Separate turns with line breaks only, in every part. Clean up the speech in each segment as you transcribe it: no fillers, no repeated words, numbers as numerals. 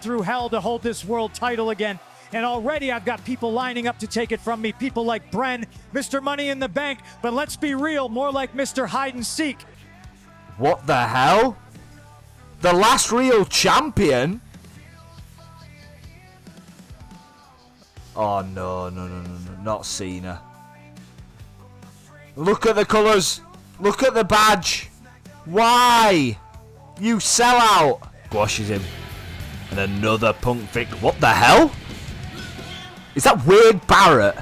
through hell to hold this world title again. And already I've got people lining up to take it from me. People like Bren, Mr. Money in the Bank. But let's be real, more like Mr. Hide and Seek.
What the hell? The last real champion? Oh, no, not Cena. Look at the colours. Look at the badge. Why? You sell out. Squashes him. And another Punk victory. What the hell? Is that weird Barrett?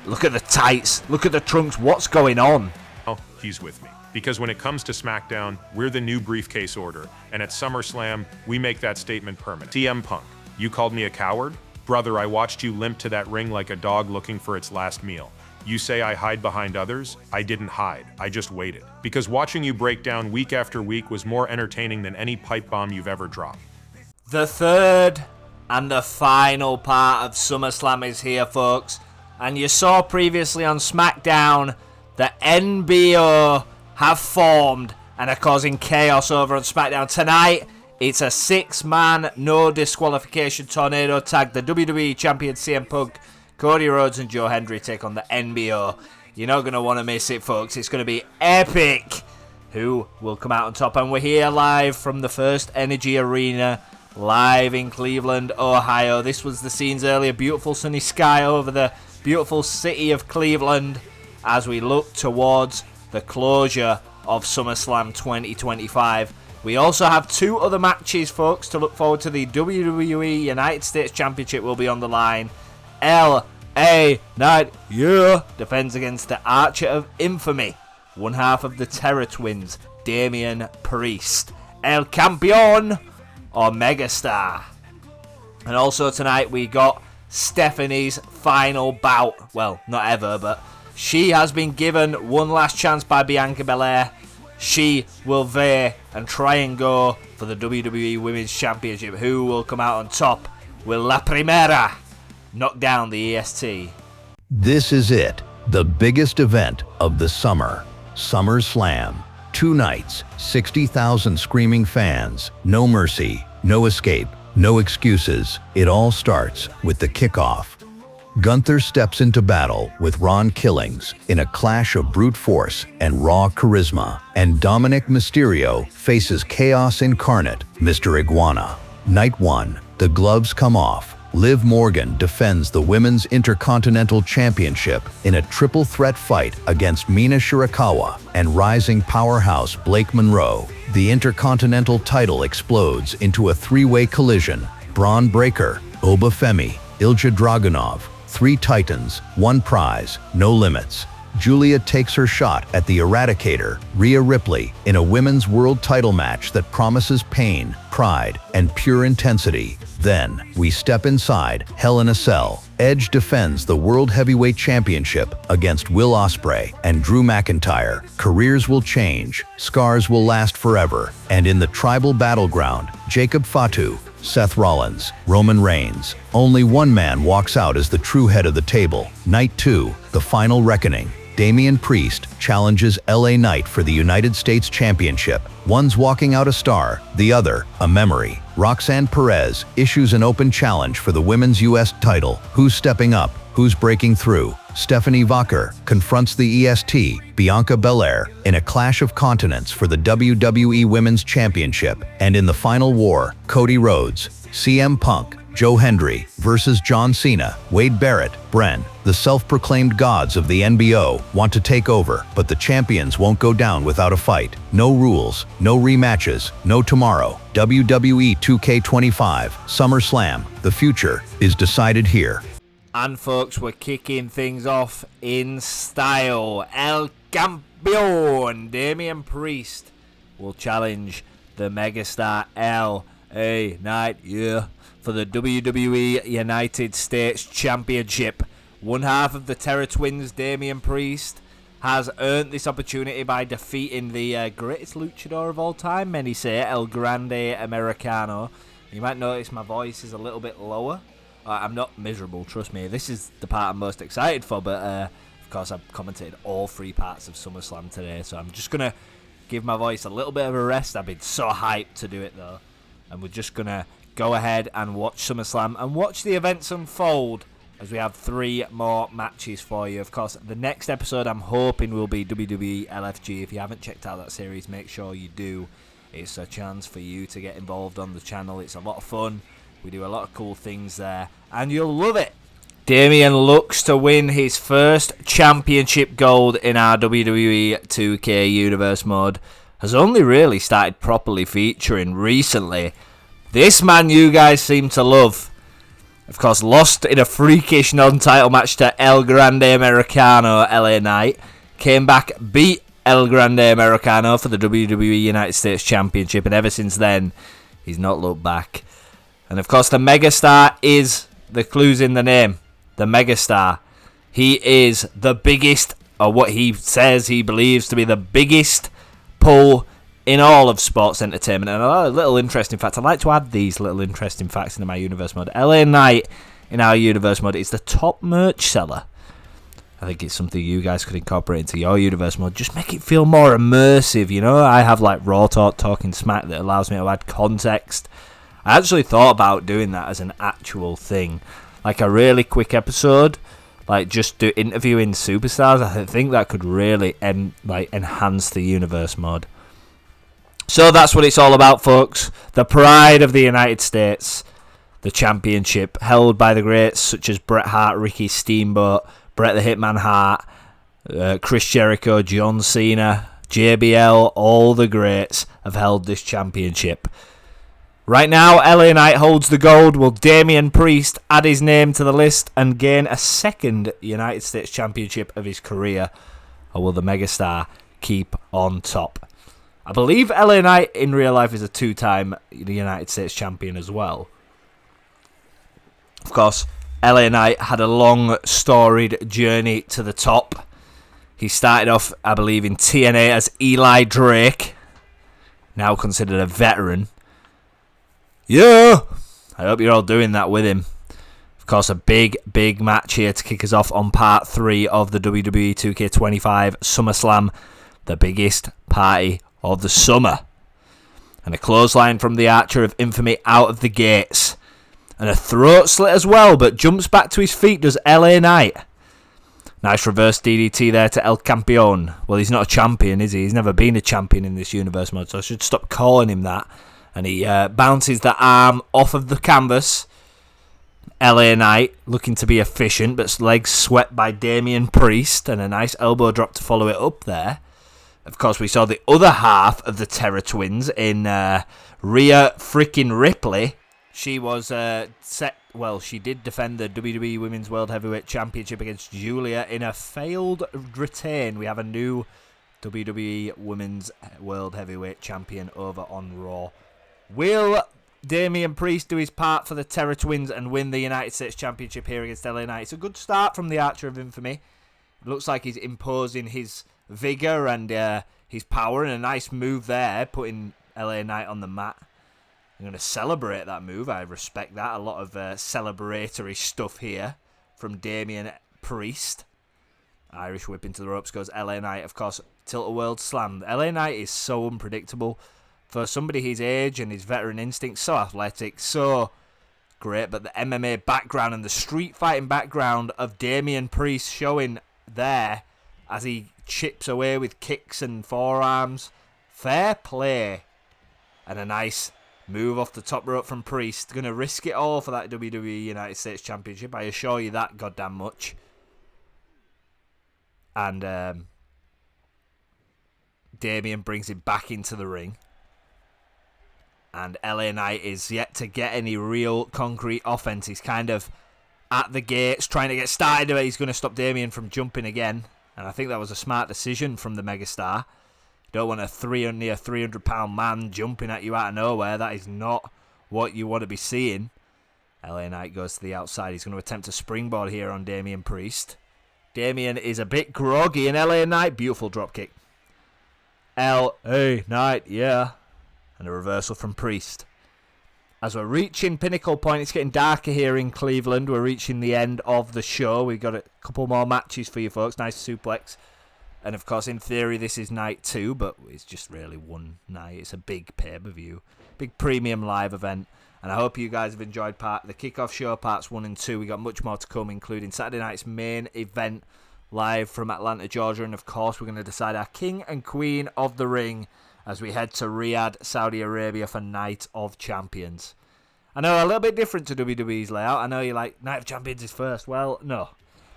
Look at the tights. Look at the trunks. What's going on?
Oh, he's with me. Because when it comes to SmackDown, we're the new briefcase order. And at SummerSlam, we make that statement permanent. CM Punk, you called me a coward? Brother, I watched you limp to that ring like a dog looking for its last meal. You say I hide behind others? I didn't hide. I just waited. Because watching you break down week after week was more entertaining than any pipe bomb you've ever dropped.
The third and the final part of SummerSlam is here, folks. And you saw previously on SmackDown that NBO have formed and are causing chaos over on SmackDown. Tonight, it's a 6-man, no disqualification tornado tag. The WWE Champion CM Punk, Cody Rhodes and Joe Hendry take on the NBO. You're not going to want to miss it, folks. It's going to be epic. Who will come out on top? And we're here live from the First Energy Arena, live in Cleveland, Ohio. This was the scenes earlier. Beautiful sunny sky over the beautiful city of Cleveland as we look towards the closure of SummerSlam 2025. We also have 2 other matches, folks, to look forward to. The WWE United States Championship will be on the line. L.A. Knight, defends against the Archer of Infamy. One half of the Terror Twins, Damian Priest. El Campeon or Megastar. And also tonight we got Stephanie's final bout. Well, not ever, but she has been given one last chance by Bianca Belair. She will veer and try and go for the WWE Women's Championship. Who will come out on top? Will La Primera knock down the EST?
This is it, the biggest event of the summer. SummerSlam. 2 nights, 60,000 screaming fans. No mercy, no escape, no excuses. It all starts with the kickoff. Gunther steps into battle with Ron Killings in a clash of brute force and raw charisma, and Dominic Mysterio faces Chaos Incarnate, Mr. Iguana. Night 1, the gloves come off. Liv Morgan defends the Women's Intercontinental Championship in a triple threat fight against Mina Shirakawa and rising powerhouse Blake Monroe. The Intercontinental title explodes into a 3-way collision. Braun Breaker, Oba Femi, Ilja Dragunov. 3 titans, 1 prize, no limits. Julia takes her shot at the Eradicator, Rhea Ripley, in a women's world title match that promises pain, pride, and pure intensity. Then, we step inside Hell in a Cell. Edge defends the World Heavyweight Championship against Will Ospreay and Drew McIntyre. Careers will change, scars will last forever, and in the tribal battleground, Jacob Fatu, Seth Rollins, Roman Reigns. Only one man walks out as the true head of the table. Night 2, the final reckoning. Damian Priest challenges LA Knight for the United States Championship. One's walking out a star, the other, a memory. Roxanne Perez issues an open challenge for the women's US title. Who's stepping up? Who's breaking through? Stephanie Vaquer confronts the EST, Bianca Belair, in a clash of continents for the WWE Women's Championship. And in the final war, Cody Rhodes, CM Punk, Joe Hendry versus John Cena, Wade Barrett, Bren. The self-proclaimed gods of the NBO want to take over, but the champions won't go down without a fight. No rules, no rematches, no tomorrow. WWE 2K25, SummerSlam. The future is decided here.
And folks, we're kicking things off in style. El Campeon, Damian Priest, will challenge the Megastar LA Knight, for the WWE United States Championship. One half of the Terror Twins, Damian Priest, has earned this opportunity by defeating the greatest luchador of all time, many say, El Grande Americano. You might notice my voice is a little bit lower. I'm not miserable, trust me. This is the part I'm most excited for, but of course I've commentated all 3 parts of SummerSlam today, so I'm just going to give my voice a little bit of a rest. I've been so hyped to do it, though. And we're just going to go ahead and watch SummerSlam and watch the events unfold as we have 3 more matches for you. Of course, the next episode I'm hoping will be WWE LFG. If you haven't checked out that series, make sure you do. It's a chance for you to get involved on the channel. It's a lot of fun. We do a lot of cool things there, and you'll love it. Damian looks to win his first championship gold in our WWE 2K Universe mode. Has only really started properly featuring recently. This man you guys seem to love. Of course, lost in a freakish non-title match to El Grande Americano, LA Knight. Came back, beat El Grande Americano for the WWE United States Championship, and ever since then, he's not looked back. And of course, the Megastar is, the clue's in the name, the Megastar. He is the biggest, or what he says he believes to be the biggest pull in all of sports entertainment. And a little interesting fact, I like to add these little interesting facts into my Universe mode. LA Knight in our Universe mode is the top merch seller. I think it's something you guys could incorporate into your Universe mode. Just make it feel more immersive, you know? I have like Raw Talk, Talking Smack that allows me to add context. I actually thought about doing that as an actual thing. Like a really quick episode, like just do interviewing superstars. I think that could really enhance the Universe mode. So that's what it's all about, folks. The pride of the United States, the championship, held by the greats such as Bret Hart, Ricky Steamboat, Bret the Hitman Hart, Chris Jericho, John Cena, JBL, all the greats have held this championship. Right now, LA Knight holds the gold. Will Damian Priest add his name to the list and gain a second United States Championship of his career? Or will the Megastar keep on top? I believe LA Knight in real life is a 2-time United States Champion as well. Of course, LA Knight had a long, storied journey to the top. He started off, I believe, in TNA as Eli Drake, now considered a veteran. Yeah! I hope you're all doing that with him. Of course, a big, big match here to kick us off on part 3 of the WWE 2K25 SummerSlam, the biggest party of the summer. And a clothesline from the Archer of Infamy out of the gates. And a throat slit as well, but jumps back to his feet, does LA Knight. Nice reverse DDT there to El Campeon. Well, he's not a champion, is he? He's never been a champion in this Universe mode, so I should stop calling him that. And he bounces the arm off of the canvas. LA Knight looking to be efficient, but legs swept by Damian Priest. And a nice elbow drop to follow it up there. Of course, we saw the other half of the Terror Twins in Rhea freaking Ripley. She was she did defend the WWE Women's World Heavyweight Championship against Julia in a failed retain. We have a new WWE Women's World Heavyweight Champion over on Raw. Will Damian Priest do his part for the Terror Twins and win the United States Championship here against LA Knight? It's a good start from the Archer of Infamy. It looks like he's imposing his vigour and his power, and a nice move there, putting LA Knight on the mat. I'm going to celebrate that move. I respect that. A lot of celebratory stuff here from Damian Priest. Irish whip into the ropes goes LA Knight. Of course, Tilt-A-World Slam. LA Knight is so unpredictable. For somebody his age and his veteran instinct, so athletic, so great. But the MMA background and the street fighting background of Damian Priest showing there as he chips away with kicks and forearms. Fair play. And a nice move off the top rope from Priest. Going to risk it all for that WWE United States Championship. I assure you that goddamn much. And Damian brings him back into the ring. And LA Knight is yet to get any real concrete offense. He's kind of at the gates trying to get started. But he's going to stop Damian from jumping again. And I think that was a smart decision from the Megastar. You don't want a near 300-pound man jumping at you out of nowhere. That is not what you want to be seeing. LA Knight goes to the outside. He's going to attempt a springboard here on Damian Priest. Damian is a bit groggy in LA Knight. Beautiful dropkick. LA Knight, yeah. And a reversal from Priest. As we're reaching pinnacle point, it's getting darker here in Cleveland. We're reaching the end of the show. We've got a couple more matches for you folks. Nice suplex. And of course, in theory, this is night 2, but it's just really one night. It's a big pay-per-view. Big premium live event. And I hope you guys have enjoyed the kickoff show, parts 1 and 2. We got much more to come, including Saturday night's main event live from Atlanta, Georgia. And of course, we're going to decide our king and queen of the ring as we head to Riyadh, Saudi Arabia for Night of Champions. I know, a little bit different to WWE's layout. I know you're like, Night of Champions is first. Well, no.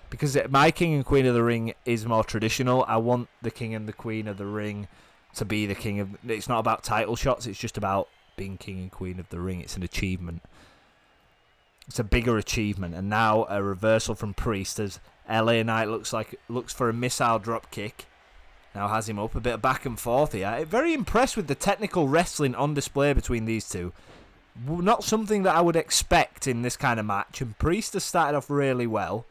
Because my king and queen of the ring is more traditional. I want the king and the queen of the ring to be the king of... It's not about title shots. It's just about being king and queen of the ring. It's an achievement. It's a bigger achievement. And now a reversal from Priest as LA Knight looks for a missile drop kick. Now has him up. A bit of back and forth here. Very impressed with the technical wrestling on display between these two. Not something that I would expect in this kind of match. And Priest has started off really well.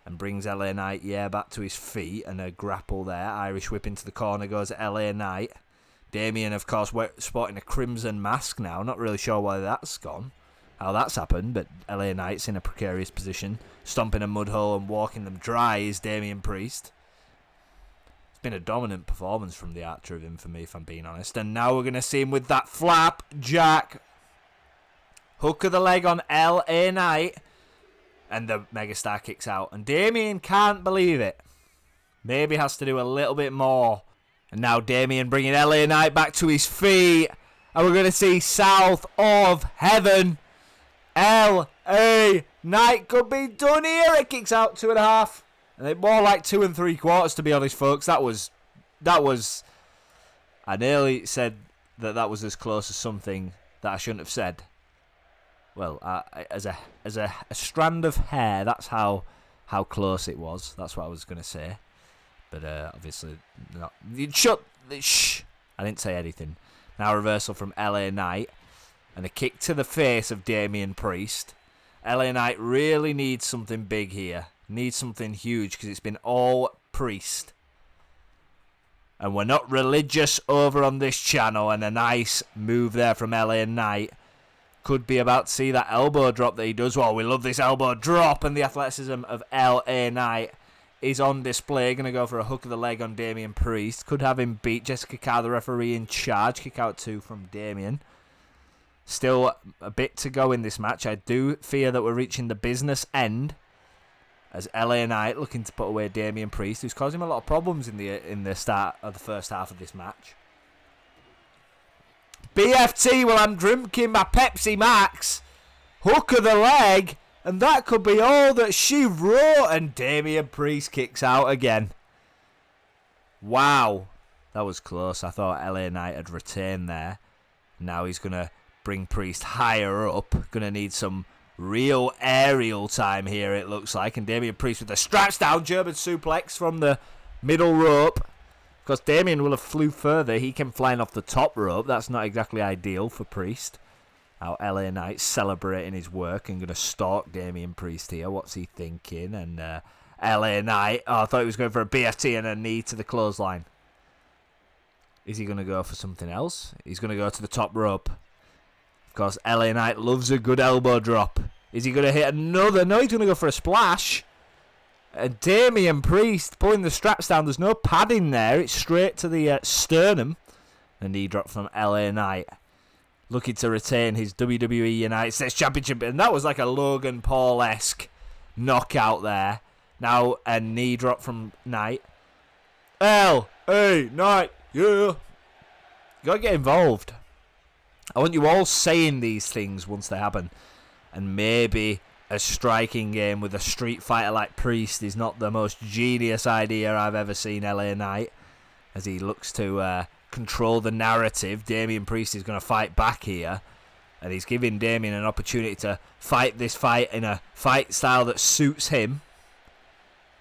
And brings LA Knight, back to his feet. And a grapple there. Irish whip into the corner goes LA Knight. Damian, of course, sporting a crimson mask now. Not really sure why that's gone. How that's happened. But LA Knight's in a precarious position. Stomping a mud hole and walking them dry is Damian Priest. It's been a dominant performance from the Archer of Infamy, if I'm being honest. And now we're going to see him with that flapjack. Hook of the leg on LA Knight. And the Megastar kicks out. And Damian can't believe it. Maybe has to do a little bit more. And now Damian bringing LA Knight back to his feet. And we're going to see South of Heaven. LA Knight could be done here. It kicks out 2.5. And more like 2 3/4, to be honest, folks. That was... I nearly said that was as close as something that I shouldn't have said. Well, as a strand of hair, that's how close it was. That's what I was going to say. But obviously, not. Shh! I didn't say anything. Now reversal from LA Knight. And a kick to the face of Damian Priest. LA Knight really needs something big here. Needs something huge because it's been all Priest. And we're not religious over on this channel. And a nice move there from LA Knight. Could be about to see that elbow drop that he does. Well, we love this elbow drop. And the athleticism of LA Knight is on display. Going to go for a hook of the leg on Damian Priest. Could have him beat Jessica Carr, the referee, in charge. Kick out 2 from Damian. Still a bit to go in this match. I do fear that we're reaching the business end. As LA Knight looking to put away Damian Priest, who's causing him a lot of problems in the start of the first half of this match. BFT, well, I'm drinking my Pepsi Max. Hook of the leg. And that could be all that she wrote. And Damian Priest kicks out again. Wow. That was close. I thought LA Knight had retained there. Now he's going to bring Priest higher up. Going to need some real aerial time here, it looks like. And Damian Priest with the straps down. German suplex from the middle rope. Of course, Damian will have flew further. He came flying off the top rope. That's not exactly ideal for Priest. Now LA Knight celebrating his work and going to stalk Damian Priest here. What's he thinking? And LA Knight, I thought he was going for a BFT and a knee to the clothesline. Is he going to go for something else? He's going to go to the top rope. Of course, LA Knight loves a good elbow drop. Is he going to hit another? No, he's going to go for a splash. And Damian Priest pulling the straps down. There's no padding there. It's straight to the sternum. A knee drop from LA Knight. Looking to retain his WWE United States Championship. And that was like a Logan Paul-esque knockout there. Now a knee drop from Knight. L.A. Knight, yeah. You gotta get involved. I want you all saying these things once they happen. And maybe a striking game with a street fighter like Priest is not the most genius idea I've ever seen LA Knight. As he looks to control the narrative. Damian Priest is going to fight back here. And he's giving Damian an opportunity to fight this fight in a fight style that suits him.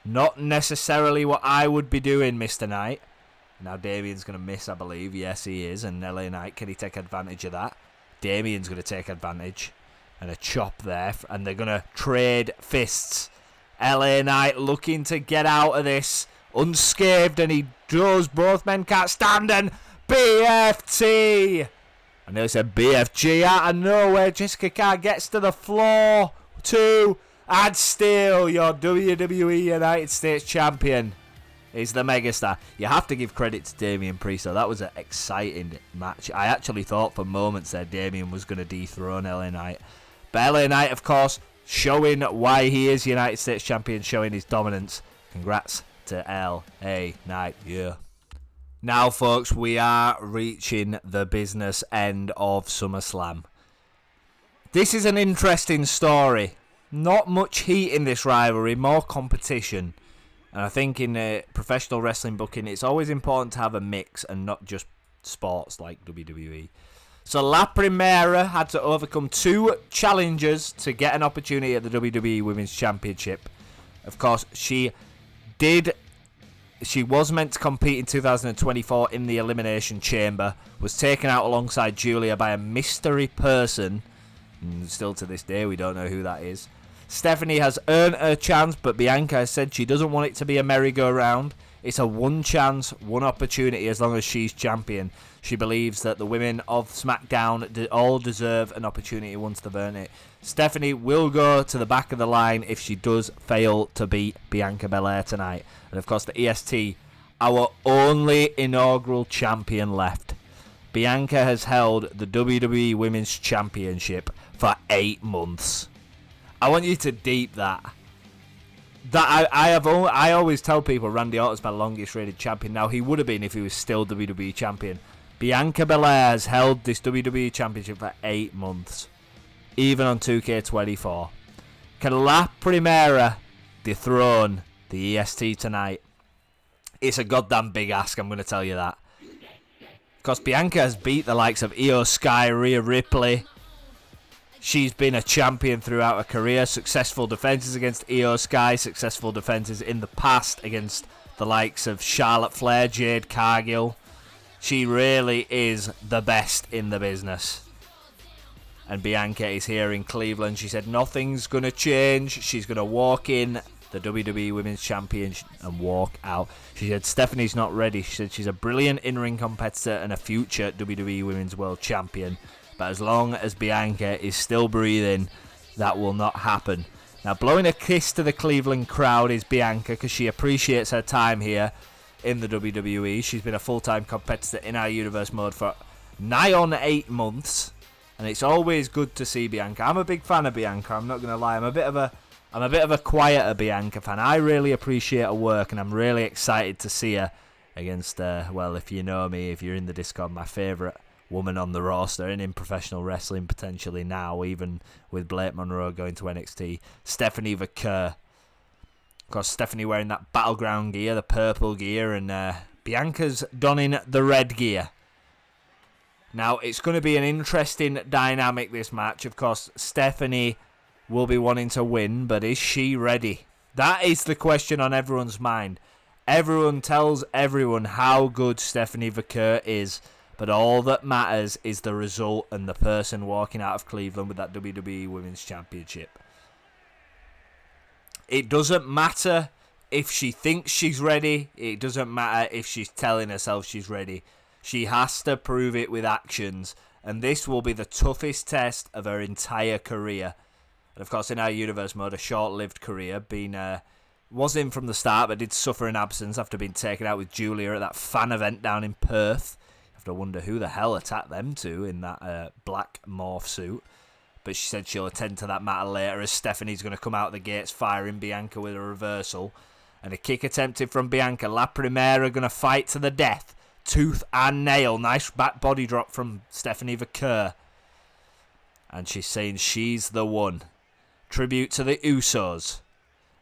Not necessarily what I would be doing, Mr. Knight. Now Damian's going to miss, I believe. Yes, he is. And LA Knight, can he take advantage of that? Damian's going to take advantage. And a chop there. And they're going to trade fists. LA Knight looking to get out of this unscathed. And he does. Both men can't stand. And BFT. I know it's a BFG out of nowhere. Jessica Carr gets to the floor. 2. And still your WWE United States Champion. is the Megastar. You have to give credit to Damian Priest, though. That was an exciting match. I actually thought for moments there Damian was going to dethrone LA Knight. But LA Knight, of course, showing why he is United States Champion, showing his dominance. Congrats to LA Knight. Yeah. Now, folks, we are reaching the business end of SummerSlam. This is an interesting story. Not much heat in this rivalry, more competition. And I think in professional wrestling booking, it's always important to have a mix and not just sports like WWE. So La Primera had to overcome 2 challengers to get an opportunity at the WWE Women's Championship. Of course, she was meant to compete in 2024 in the Elimination Chamber, was taken out alongside Julia by a mystery person. And still to this day, we don't know who that is. Stephanie has earned her chance, but Bianca has said she doesn't want it to be a merry-go-round. It's a one chance, one opportunity as long as she's champion. She believes that the women of SmackDown all deserve an opportunity once they've earned it. Stephanie will go to the back of the line if she does fail to beat Bianca Belair tonight. And of course the EST, our only inaugural champion left. Bianca has held the WWE Women's Championship for 8 months. I want you to deep that. I always tell people Randy Orton's my longest rated champion. Now, he would have been if he was still WWE champion. Bianca Belair has held this WWE championship for 8 months, even on 2K25. Can La Primera dethrone the EST tonight? It's a goddamn big ask, I'm going to tell you that. Because Bianca has beat the likes of Io Sky, Rhea Ripley. She's been a champion throughout her career. Successful defenses against Io Sky. Successful defenses in the past against the likes of Charlotte Flair, Jade Cargill. She really is the best in the business. And Bianca is here in Cleveland. She said nothing's going to change. She's going to walk in the WWE Women's Champion and walk out. She said Stephanie's not ready. She said she's a brilliant in-ring competitor and a future WWE Women's World Champion. But as long as Bianca is still breathing, that will not happen. Now, blowing a kiss to the Cleveland crowd is Bianca because she appreciates her time here in the WWE. She's been a full-time competitor in our Universe mode for nigh on 8 months. And it's always good to see Bianca. I'm a big fan of Bianca, I'm not going to lie. I'm a bit of a quieter Bianca fan. I really appreciate her work and I'm really excited to see her against, well, if you know me, if you're in the Discord, my favourite woman on the roster and in professional wrestling potentially now, even with Blake Monroe going to NXT, Stephanie Vaquer. Of course, Stephanie wearing that battleground gear, the purple gear, and Bianca's donning the red gear. Now, it's going to be an interesting dynamic, this match. Of course, Stephanie will be wanting to win, but is she ready? That is the question on everyone's mind. Everyone tells everyone how good Stephanie Vaquer is, but all that matters is the result and the person walking out of Cleveland with that WWE Women's Championship. It doesn't matter if she thinks she's ready. It doesn't matter if she's telling herself she's ready. She has to prove it with actions, and this will be the toughest test of her entire career. And of course, in our Universe mode, a short-lived career, was in from the start, but did suffer an absence after being taken out with Julia at that fan event down in Perth. I wonder who the hell attacked them two in that black morph suit. But she said she'll attend to that matter later as Stephanie's going to come out the gates firing Bianca with a reversal. And a kick attempted from Bianca. La Primera going to fight to the death. Tooth and nail. Nice back body drop from Stephanie Vaquer. And she's saying she's the one. Tribute to the Usos.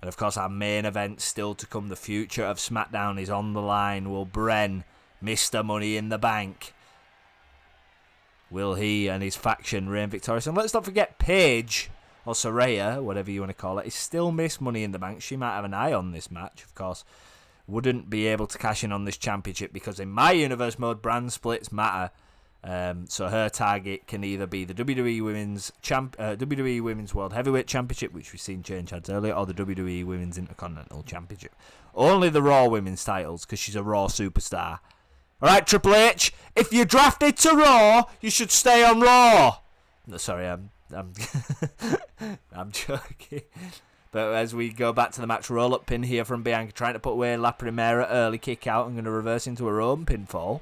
And of course our main event still to come. The future of SmackDown is on the line. Will Bren, Mr. Money in the Bank, will he and his faction reign victorious? And let's not forget Paige, or Saraya, whatever you want to call it, is still Miss Money in the Bank. She might have an eye on this match, of course. Wouldn't be able to cash in on this championship because in my Universe mode, brand splits matter. So her target can either be the WWE Women's World Heavyweight Championship, which we've seen change hands earlier, or the WWE Women's Intercontinental Championship. Only the Raw Women's titles because she's a Raw superstar. Alright, Triple H, if you're drafted to Raw, you should stay on Raw. No, sorry, I'm I'm joking. But as we go back to the match, roll-up pin here from Bianca, trying to put away La Primera, early kick out, and going to reverse into her own pinfall.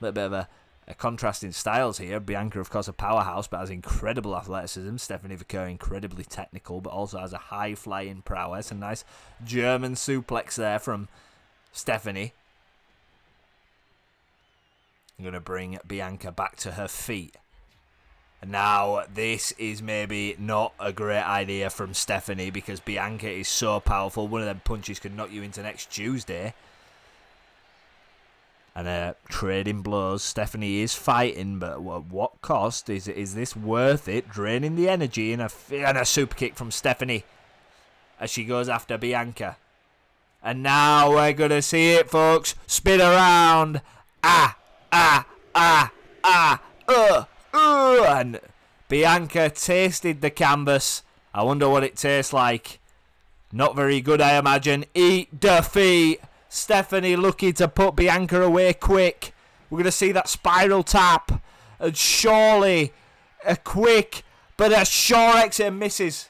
A little bit of a contrast in styles here. Bianca, of course, a powerhouse, but has incredible athleticism. Stephanie Vaquer, incredibly technical, but also has a high-flying prowess. A nice German suplex there from Stephanie. I'm going to bring Bianca back to her feet. And now, this is maybe not a great idea from Stephanie because Bianca is so powerful. One of them punches could knock you into next Tuesday. And trading blows. Stephanie is fighting, but what cost? Is this worth it? Draining the energy and a super kick from Stephanie as she goes after Bianca. And now we're going to see it, folks. Spin around. And Bianca tasted the canvas. I wonder what it tastes like. Not very good, I imagine. Eat defeat. Stephanie looking to put Bianca away quick. We're going to see that spiral tap. And surely a quick but a short exit and misses.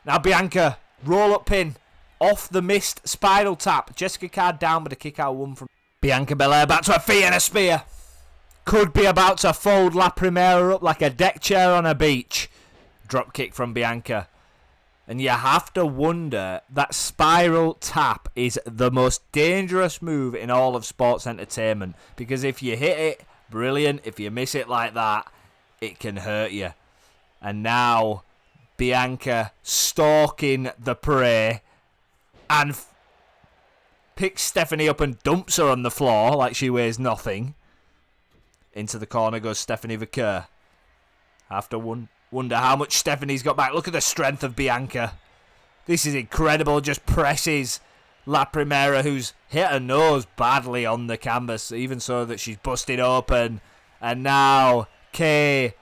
Now Bianca, roll-up pin. Off the missed spiral tap. Jessica card down, but a kick out one from Bianca Belair. Back to her feet and a spear. Could be about to fold La Primera up like a deck chair on a beach. Drop kick from Bianca. And you have to wonder, that spiral tap is the most dangerous move in all of sports entertainment. Because if you hit it, brilliant. If you miss it like that, it can hurt you. And now, Bianca stalking the prey and picks Stephanie up and dumps her on the floor like she weighs nothing. Into the corner goes Stephanie Vaquer. Have to wonder how much Stephanie's got back. Look at the strength of Bianca. This is incredible. Just presses La Primera, who's hit her nose badly on the canvas, even so that she's busted open. And now K.O.D.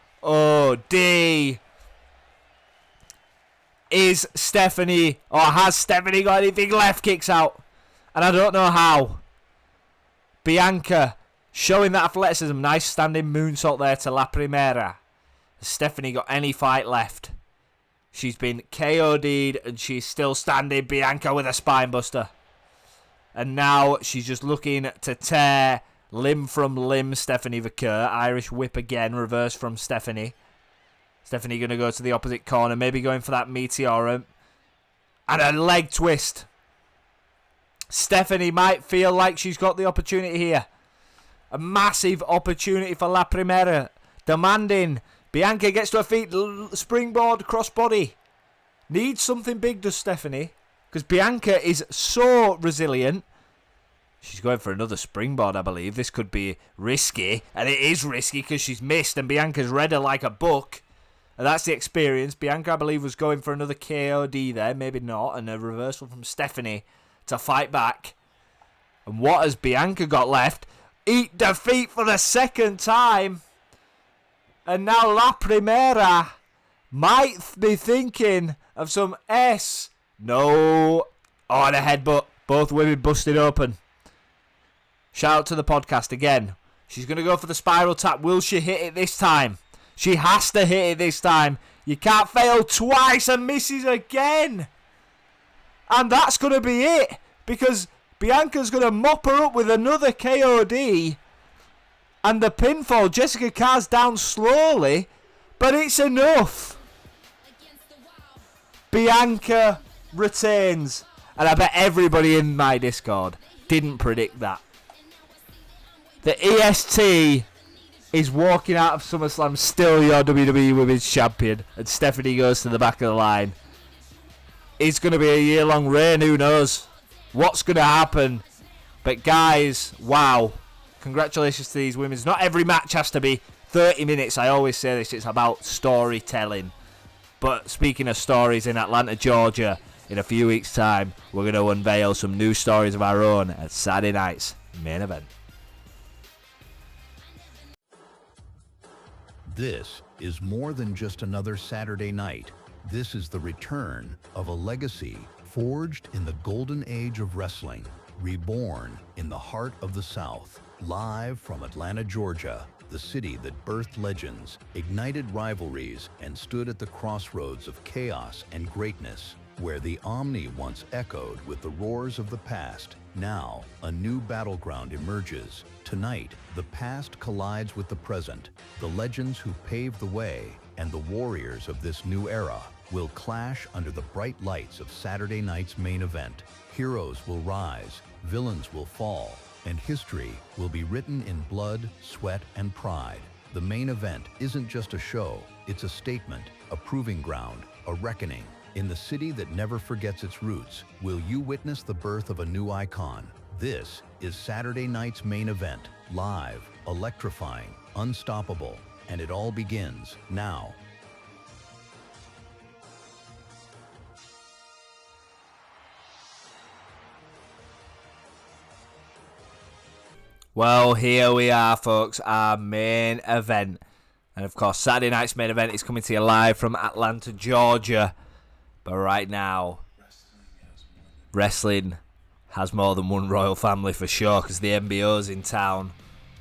Is Stephanie, or has Stephanie got anything left? Kicks out. And I don't know how. Bianca showing that athleticism. Nice standing moonsault there to La Primera. Has Stephanie got any fight left? She's been KO'd and she's still standing. Bianca with a spine buster. And now she's just looking to tear limb from limb Stephanie Vaquer. Irish whip again. Reverse from Stephanie. Stephanie going to go to the opposite corner. Maybe going for that Meteora. And a leg twist. Stephanie might feel like she's got the opportunity here. A massive opportunity for La Primera. Demanding. Bianca gets to her feet. Springboard crossbody. Needs something big, does Stephanie. Because Bianca is so resilient. She's going for another springboard, I believe. This could be risky. And it is risky because she's missed. And Bianca's read her like a book. And that's the experience. Bianca, I believe, was going for another KOD there. Maybe not. And a reversal from Stephanie to fight back. And what has Bianca got left? Eat defeat for the second time. And now La Primera might be thinking of some S. No. Oh, and a headbutt. Both women busted open. Shout out to the podcast again. She's going to go for the spiral tap. Will she hit it this time? She has to hit it this time. You can't fail twice and misses again. And that's going to be it. Because Bianca's going to mop her up with another KOD. And the pinfall. Jessica Carr's down slowly. But it's enough. Bianca retains. And I bet everybody in my Discord didn't predict that. The EST is walking out of SummerSlam still your WWE Women's Champion. And Stephanie goes to the back of the line. It's going to be a year-long reign. Who knows what's going to happen? But guys, wow. Congratulations to these women. Not every match has to be 30 minutes. I always say this. It's about storytelling. But speaking of stories, in Atlanta, Georgia, in a few weeks' time, we're going to unveil some new stories of our own at Saturday night's main event.
This is more than just another Saturday night. This is the return of a legacy forged in the golden age of wrestling, reborn in the heart of the South, live from Atlanta, Georgia, the city that birthed legends, ignited rivalries, and stood at the crossroads of chaos and greatness. Where the Omni once echoed with the roars of the past, now a new battleground emerges. Tonight, the past collides with the present. The legends who paved the way and the warriors of this new era will clash under the bright lights of Saturday night's main event. Heroes will rise, villains will fall, and history will be written in blood, sweat, and pride. The main event isn't just a show, it's a statement, a proving ground, a reckoning. In the city that never forgets its roots, will you witness the birth of a new icon? This is Saturday night's main event, live, electrifying, unstoppable, and it all begins now.
Well, here we are, folks, our main event. And of course, Saturday night's main event is coming to you live from Atlanta, Georgia. But right now, wrestling has more than one royal family for sure, because the NBO's in town.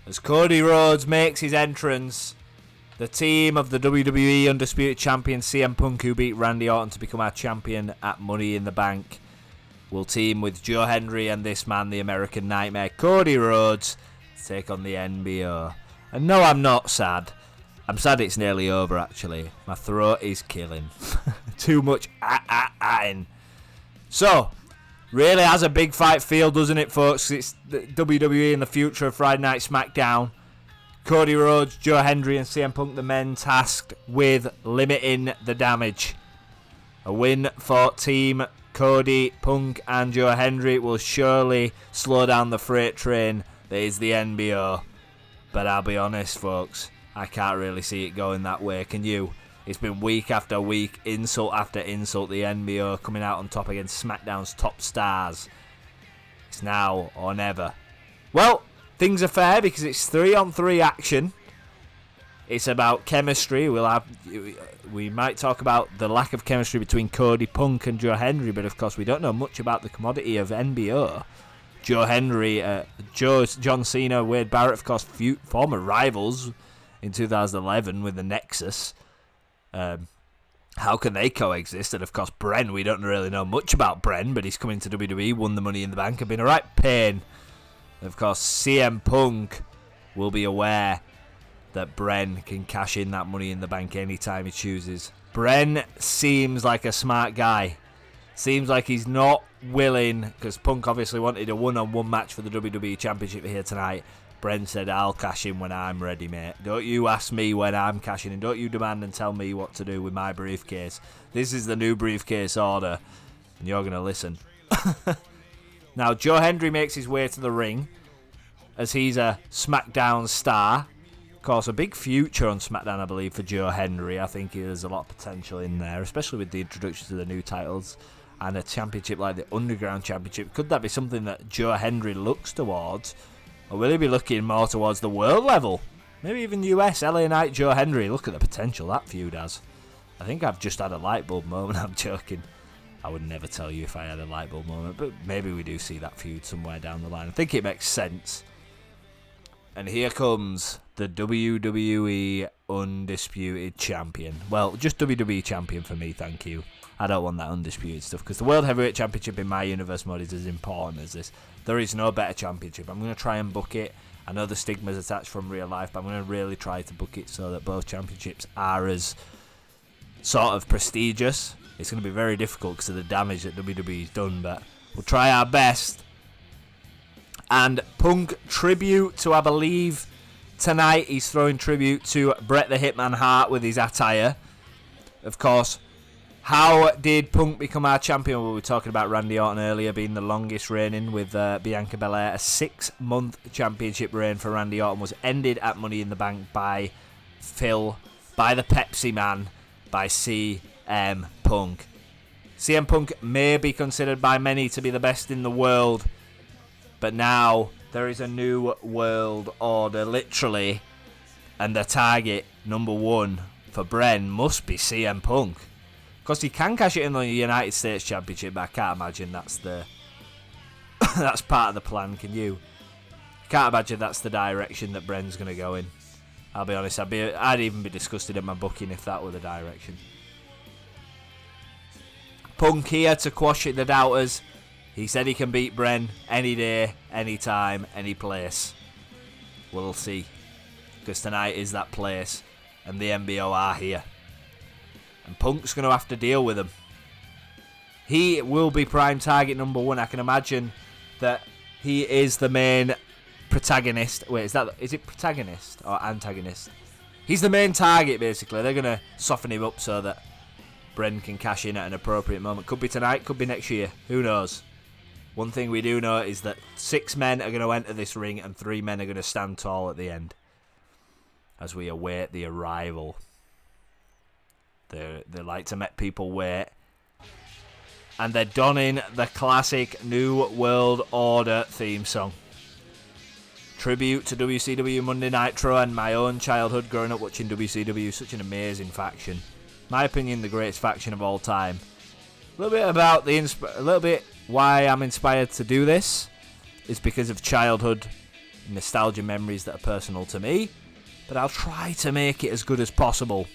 As Cody Rhodes makes his entrance, the team of the WWE Undisputed Champion CM Punk, who beat Randy Orton to become our champion at Money in the Bank, will team with Joe Hendry and this man, the American Nightmare, Cody Rhodes, to take on the NBO. And no, I'm not sad. I'm sad it's nearly over, actually. My throat is killing. Too much ah-ah-ah-ing. So, really has a big fight feel, doesn't it, folks? It's the WWE in the future of Friday Night SmackDown. Cody Rhodes, Joe Hendry and CM Punk, the men, tasked with limiting the damage. A win for Team Cody, Punk and Joe Hendry will surely slow down the freight train that is the NBO. But I'll be honest, folks, I can't really see it going that way, can you? It's been week after week, insult after insult, the NBO coming out on top against SmackDown's top stars. It's now or never. Well, things are fair because it's 3-on-3 action. It's about chemistry. We might talk about the lack of chemistry between Cody, Punk and Joe Hendry, but of course we don't know much about the commodity of NBO. Joe Hendry, John Cena, Wade Barrett, of course, former rivals in 2011 with the Nexus. How can they coexist? And of course, Bren, we don't really know much about Bren, but he's coming to WWE, won the Money in the Bank, and been a right pain. And of course, CM Punk will be aware that Bren can cash in that Money in the Bank anytime he chooses. Bren seems like a smart guy. Seems like he's not willing, because Punk obviously wanted a one-on-one match for the WWE Championship here tonight. Bren said, I'll cash in when I'm ready, mate. Don't you ask me when I'm cashing in. Don't you demand and tell me what to do with my briefcase. This is the new briefcase order, and you're going to listen. Now, Joe Hendry makes his way to the ring, as he's a SmackDown star. Of course, a big future on SmackDown, I believe, for Joe Hendry. I think there's a lot of potential in there, especially with the introduction to the new titles and a championship like the Underground Championship. Could that be something that Joe Hendry looks towards? Or will he be looking more towards the world level? Maybe even US, LA Knight, Joe Hendry. Look at the potential that feud has. I think I've just had a light bulb moment. I'm joking. I would never tell you if I had a light bulb moment, but maybe we do see that feud somewhere down the line. I think it makes sense. And here comes the WWE Undisputed Champion. Well, just WWE Champion for me, thank you. I don't want that undisputed stuff, because the World Heavyweight Championship in my universe mode is as important as this. There is no better championship. I'm going to try and book it. I know the stigma's attached from real life, but I'm going to really try to book it so that both championships are as sort of prestigious. It's going to be very difficult because of the damage that WWE's done, but we'll try our best. And Punk tribute to, I believe, tonight he's throwing tribute to Bret the Hitman Hart with his attire. Of course, how did Punk become our champion? Well, we were talking about Randy Orton earlier being the longest reigning with Bianca Belair. A 6-month championship reign for Randy Orton was ended at Money in the Bank by the Pepsi Man, by CM Punk. CM Punk may be considered by many to be the best in the world, but now there is a new world order, literally, and the target number one for Bren must be CM Punk. Because he can cash it in on the United States Championship, but I can't imagine that's that's part of the plan, can you? Can't imagine that's the direction that Bren's going to go in. I'll be honest, I'd even be disgusted at my booking if that were the direction. Punk here to quash the doubters. He said he can beat Bren any day, any time, any place. We'll see. Because tonight is that place. And the NBO are here. And Punk's going to have to deal with them. He will be prime target number 1. I can imagine that he is the main protagonist. Wait, is it protagonist or antagonist? He's the main target, basically. They're going to soften him up so that Bren can cash in at an appropriate moment. Could be tonight, could be next year. Who knows? One thing we do know is that 6 men are going to enter this ring and 3 men are going to stand tall at the end as we await the arrival. They like to make people wait. And they're donning the classic New World Order theme song. Tribute to WCW Monday Nitro and my own childhood growing up watching WCW. Such an amazing faction. My opinion, the greatest faction of all time. A little bit about a little bit why I'm inspired to do this is because of childhood nostalgia memories that are personal to me. But I'll try to make it as good as possible.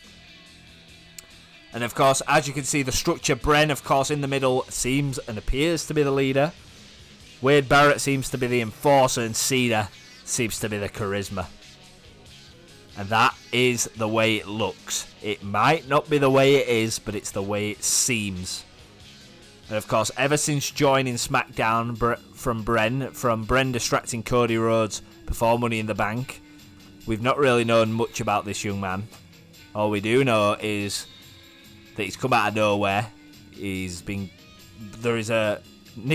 And of course, as you can see, the structure, Bren, of course, in the middle, seems and appears to be the leader. Wade Barrett seems to be the enforcer, and Cena seems to be the charisma. And that is the way it looks. It might not be the way it is, but it's the way it seems. And of course, ever since joining SmackDown from Bren distracting Cody Rhodes before Money in the Bank, we've not really known much about this young man. All we do know is that he's come out of nowhere. Nick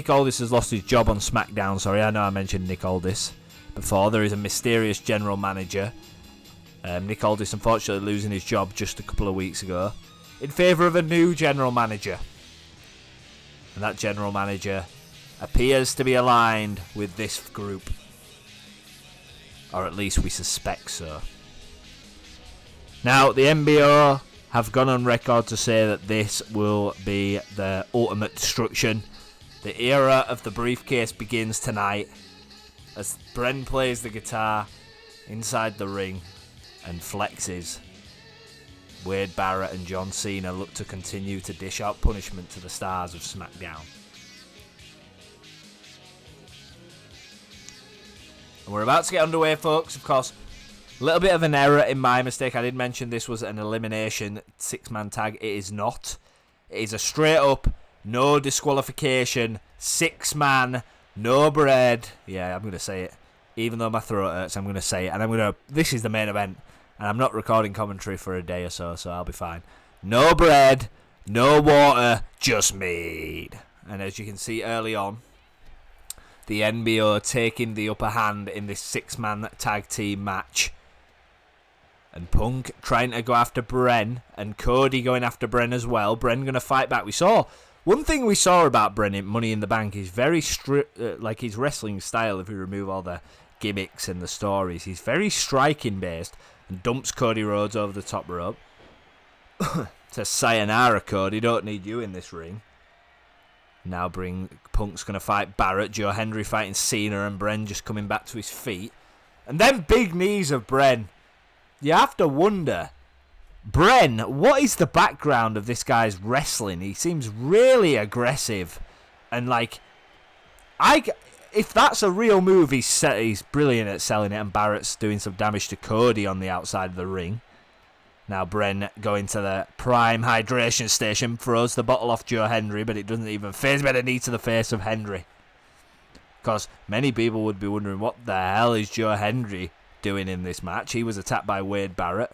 Aldis has lost his job on SmackDown. Sorry, I know I mentioned Nick Aldis before. There is a mysterious general manager. Nick Aldis unfortunately losing his job just a couple of weeks ago in favour of a new general manager. And that general manager appears to be aligned with this group. Or at least we suspect so. Now, the NBO have gone on record to say that this will be the ultimate destruction. The era of the briefcase begins tonight as Bren plays the guitar inside the ring and flexes. Wade Barrett and John Cena look to continue to dish out punishment to the stars of SmackDown. And we're about to get underway, folks. Of course, a little bit of an error in my mistake. I did mention this was an elimination 6-man tag. It is not. It is a straight up, no disqualification, 6-man, no bread. Yeah, I'm going to say it. Even though my throat hurts, I'm going to say it. And this is the main event. And I'm not recording commentary for a day or so I'll be fine. No bread, no water, just mead. And as you can see early on, the NBO taking the upper hand in this 6-man tag team match. And Punk trying to go after Bren, and Cody going after Bren as well. Bren going to fight back. One thing we saw about Bren in Money in the Bank is very like his wrestling style, if you remove all the gimmicks and the stories. He's very striking based and dumps Cody Rhodes over the top rope. To sayonara, Cody, don't need you in this ring. Now Punk's going to fight Barrett, Joe Hendry fighting Cena, and Bren just coming back to his feet. And then big knees of Bren. You have to wonder, Bren, what is the background of this guy's wrestling? He seems really aggressive. And if that's a real move, he's brilliant at selling it. And Barrett's doing some damage to Cody on the outside of the ring. Now Bren going to the prime hydration station, throws the bottle off Joe Hendry, but it doesn't even phase him. A knee to the face of Hendry. Because many people would be wondering, what the hell is Joe Hendry doing in this match? He was attacked by Wade Barrett.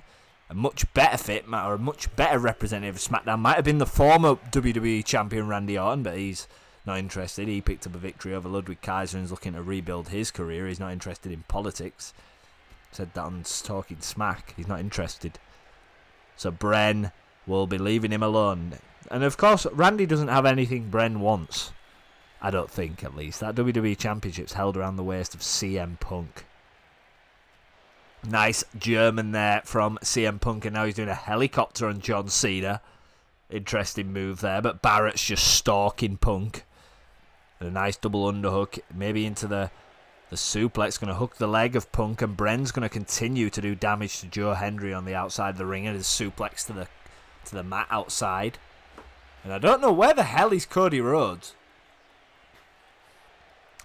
A much better fit, or a much better representative of SmackDown might have been the former WWE Champion Randy Orton, but he's not interested. He picked up a victory over Ludwig Kaiser and is looking to rebuild his career. He's not interested in politics. Said that on Talking Smack. He's not interested. So Bren will be leaving him alone. And of course, Randy doesn't have anything Bren wants. I don't think, at least. That WWE Championship's held around the waist of CM Punk. Nice German there from CM Punk, and now he's doing a helicopter on John Cena. Interesting move there, but Barrett's just stalking Punk. And a nice double underhook, maybe into the suplex, going to hook the leg of Punk, and Bren's going to continue to do damage to Joe Hendry on the outside of the ring, and his suplex to the mat outside. And I don't know where the hell is Cody Rhodes.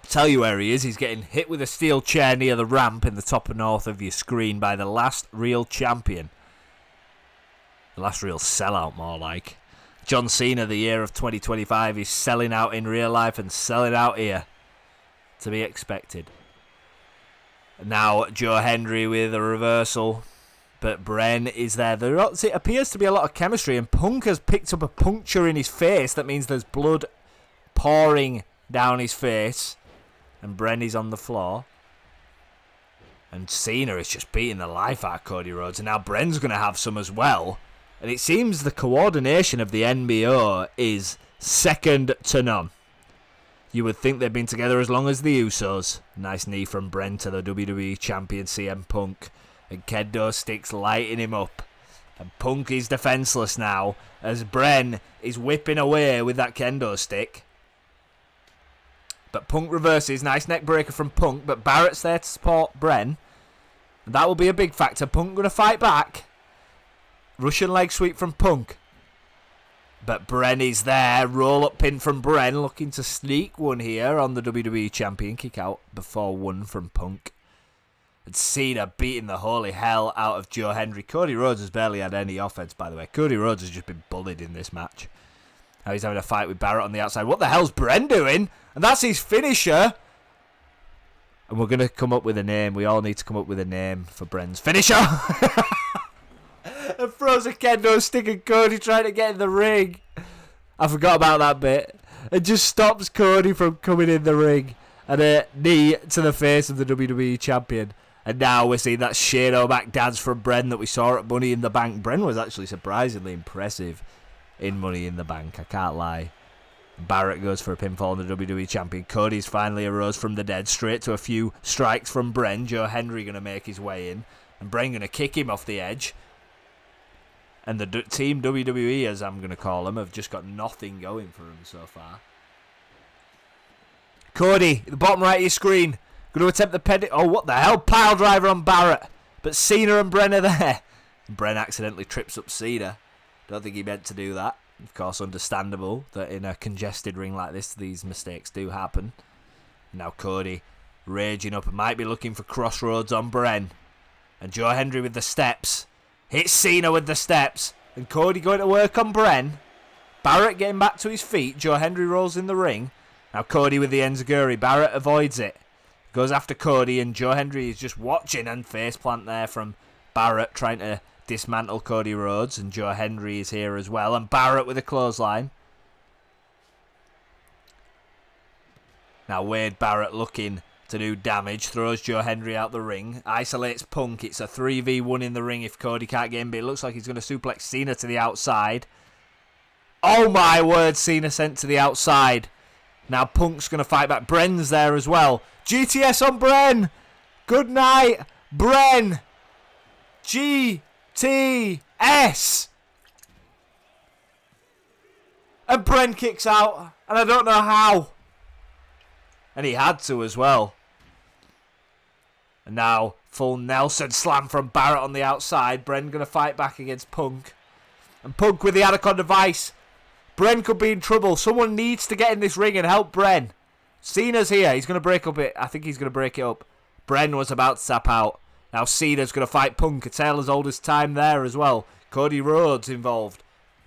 Tell you where he is. He's getting hit with a steel chair near the ramp in the top and north of your screen by the last real champion. The last real sellout, more like. John Cena, the year of 2025, is selling out in real life and selling out here. To be expected. Now, Joe Hendry with a reversal. But Bren is there. There appears to be a lot of chemistry, and Punk has picked up a puncture in his face. That means there's blood pouring down his face. And Bren is on the floor. And Cena is just beating the life out of Cody Rhodes. And now Bren's going to have some as well. And it seems the coordination of the NBO is second to none. You would think they've been together as long as the Usos. Nice knee from Bren to the WWE Champion CM Punk. And kendo sticks lighting him up. And Punk is defenseless now as Bren is whipping away with that kendo stick. But Punk reverses. Nice neck breaker from Punk. But Barrett's there to support Bren. And that will be a big factor. Punk going to fight back. Russian leg sweep from Punk. But Bren is there. Roll up pin from Bren. Looking to sneak one here on the WWE Champion. Kick out before one from Punk. And Cena beating the holy hell out of Joe Hendry. Cody Rhodes has barely had any offense, by the way. Cody Rhodes has just been bullied in this match. Now he's having a fight with Barrett on the outside. What the hell's Bren doing? And that's his finisher. And we're going to come up with a name. We all need to come up with a name for Bren's finisher. And throws a kendo stick at Cody trying to get in the ring. I forgot about that bit. It just stops Cody from coming in the ring. And a knee to the face of the WWE Champion. And now we're seeing that Shane O'Mac dance from Bren that we saw at Money in the Bank. Bren was actually surprisingly impressive in Money in the Bank, I can't lie. Barrett goes for a pinfall on the WWE Champion. Cody's finally arose from the dead, straight to a few strikes from Bren. Joe Hendry going to make his way in. And Bren going to kick him off the edge. And the Team WWE, as I'm going to call them, have just got nothing going for them so far. Cody, at the bottom right of your screen. Going to attempt the pedigree. Oh, what the hell? Pile driver on Barrett. But Cena and Bren are there. Bren accidentally trips up Cena. Don't think he meant to do that. Of course, understandable that in a congested ring like this, these mistakes do happen. Now Cody raging up. Might be looking for crossroads on Bren. And Joe Hendry with the steps. Hits Cena with the steps. And Cody going to work on Bren. Barrett getting back to his feet. Joe Hendry rolls in the ring. Now Cody with the enziguri. Barrett avoids it. Goes after Cody, and Joe Hendry is just watching, and faceplant there from Barrett trying to dismantle Cody Rhodes, and Joe Hendry is here as well, and Barrett with a clothesline. Now Wade Barrett looking to do damage, throws Joe Hendry out the ring, isolates Punk. It's a 3v1 in the ring if Cody can't get in, but it looks like he's going to suplex Cena to the outside. Oh my word, Cena sent to the outside. Now Punk's going to fight back. Bren's there as well. GTS on Bren. Good night, Bren. GTS. And Bren kicks out. And I don't know how. And he had to as well. And now full Nelson slam from Barrett on the outside. Bren going to fight back against Punk. And Punk with the Anaconda Vice. Bren could be in trouble. Someone needs to get in this ring and help Bren. Cena's here. He's going to break up it. I think he's going to break it up. Bren was about to tap out. Now Cena's going to fight Punk. A tale as old as time there as well. Cody Rhodes involved.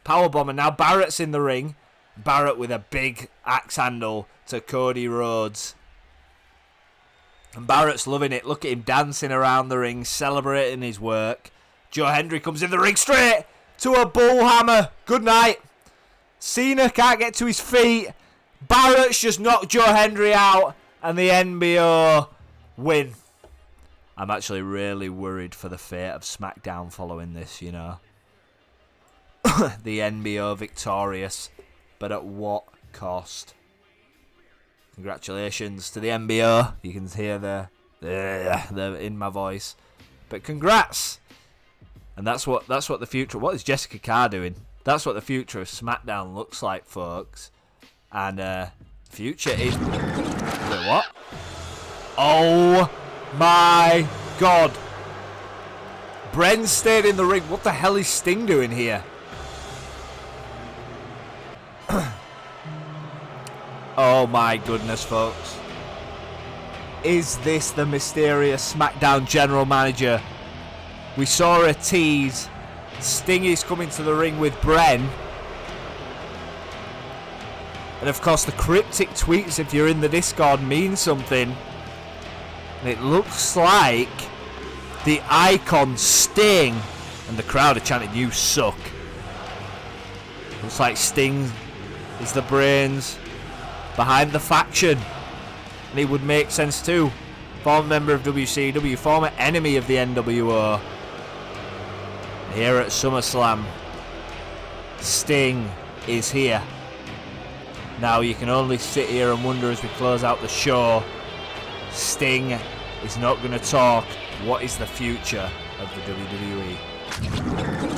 Powerbomb, and now Barrett's in the ring. Barrett with a big axe handle to Cody Rhodes. And Barrett's loving it. Look at him dancing around the ring, celebrating his work. Joe Hendry comes in the ring straight to a bullhammer. Good night. Cena can't get to his feet. Barrett's just knocked Joe Hendry out. And the NBO win. I'm actually really worried for the fate of SmackDown following this, you know. The NBO victorious. But at what cost? Congratulations to the NBO. You can hear the in my voice. But congrats. And that's what the future... What is Jessica Carr doing? That's what the future of SmackDown looks like, folks. And future is... Wait, what? Oh my God. Bren stayed in the ring. What the hell is Sting doing here? Oh my goodness, folks. Is this the mysterious SmackDown General Manager? We saw a tease. Sting is coming to the ring with Bren. And of course the cryptic tweets, if you're in the Discord, mean something. And it looks like the icon Sting, and the crowd are chanting, "You suck." Looks like Sting is the brains behind the faction. And it would make sense too. Former member of WCW, former enemy of the NWO. Here at SummerSlam, Sting is here. Now you can only sit here and wonder as we close out the show. Sting is not going to talk. What is the future of the WWE?